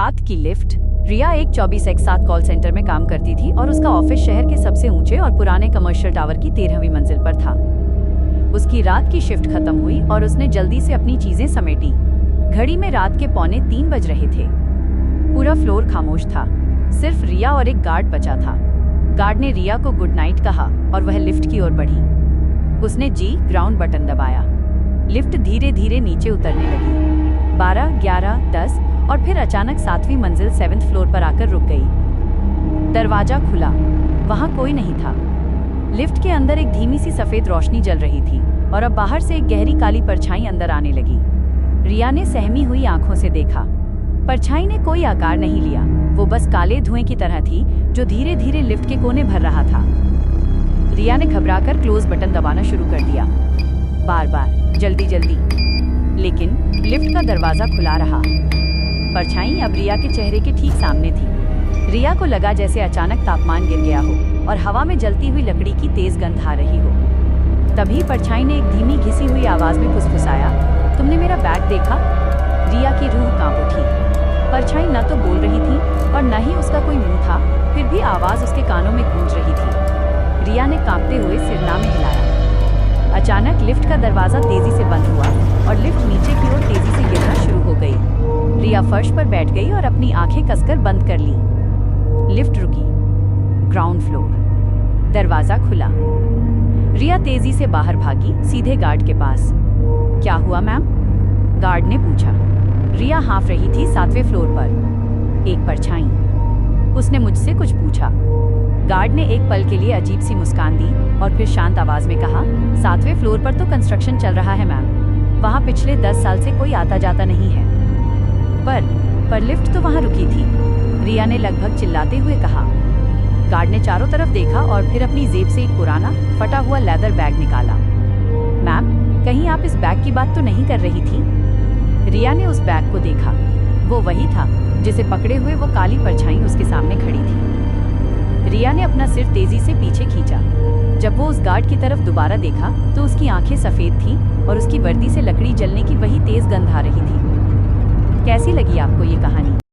रात की लिफ्ट। रिया एक 24x7 कॉल सेंटर में काम करती थी और उसका ऑफिस शहर के सबसे ऊंचे और पुराने कमर्शियल टावर की 13वीं मंजिल पर था। उसकी रात की शिफ्ट खत्म हुई और उसने जल्दी से अपनी चीजें समेटी। घड़ी में रात के 2:45 बज रहे थे। पूरा फ्लोर खामोश था, सिर्फ रिया और एक गार्ड बचा था। गार्ड ने रिया को गुड नाइट कहा और वह लिफ्ट की ओर बढ़ी। उसने जी ग्राउंड बटन दबाया। लिफ्ट धीरे धीरे नीचे उतरने लगी। 12, 11, 10 और फिर अचानक 7वीं मंजिल 7th फ्लोर पर आकर रुक गई। दरवाजा खुला, वहां कोई नहीं था। लिफ्ट के अंदर एक धीमी सी सफेद रोशनी जल रही थी और अब बाहर से एक गहरी काली परछाई अंदर आने लगी। रिया ने सहमी हुई आंखों से देखा। परछाई ने कोई आकार नहीं लिया, वो बस काले धुएं की तरह थी जो धीरे धीरे लिफ्ट के कोने भर रहा था। रिया ने घबराकर क्लोज बटन दबाना शुरू कर दिया, बार बार, जल्दी जल्दी। लेकिन लिफ्ट का दरवाजा खुला रहा। परछाई अब रिया के चेहरे के ठीक सामने थी। रिया को लगा जैसे अचानक तापमान गिर गया हो और हवा में जलती हुई लकड़ी की तेज गंध आ रही हो। तभी परछाई ने एक धीमी घिसी हुई आवाज में फुसफुसाया, तुमने मेरा बैग देखा? रिया की रूह कांप उठी। परछाई न तो बोल रही थी और न ही उसका कोई मुंह था, फिर भी आवाज उसके कानों में गूंज रही थी। रिया ने कांपते हुए सिरना में हिलाया। अचानक लिफ्ट का दरवाजा तेजी से बंद हुआ और लिफ्ट नीचे की ओर तेजी से गिरना शुरू हो गई। रिया फर्श पर बैठ गई और अपनी आंखें कसकर बंद कर ली। लिफ्ट रुकी। Ground floor. दरवाजा खुला। रिया तेजी से बाहर भागी, सीधे गार्ड के पास। क्या हुआ मैम? गार्ड ने पूछा। रिया हाँफ रही थी 7वें फ्लोर पर। एक परछाई। उसने मुझसे कुछ पूछा। गार्ड ने एक पल के लिए अजीब सी मुस्कान दी और फिर शांत आवाज में कहा, 7वें फ्लोर पर तो कंस्ट्रक्शन चल रहा है मैम, वहाँ पिछले 10 साल से कोई आता जाता नहीं है। पर लिफ्ट तो वहाँ रुकी थी, रिया ने लगभग चिल्लाते हुए कहा। गार्ड ने चारों तरफ देखा और फिर अपनी जेब से एक पुराना फटा हुआ लेदर बैग निकाला। मैम, कहीं आप इस बैग की बात तो नहीं कर रही थी? रिया ने उस बैग को देखा। वो वही था जिसे पकड़े हुए वो काली परछाई उसके सामने खड़ी थी। रिया ने अपना सिर तेजी से पीछे खींचा। जब वो उस गार्ड की तरफ दोबारा देखा तो उसकी आंखें सफेद थीं और उसकी वर्दी से लकड़ी जलने की वही तेज गंध आ रही थी। कैसी लगी आपको ये कहानी?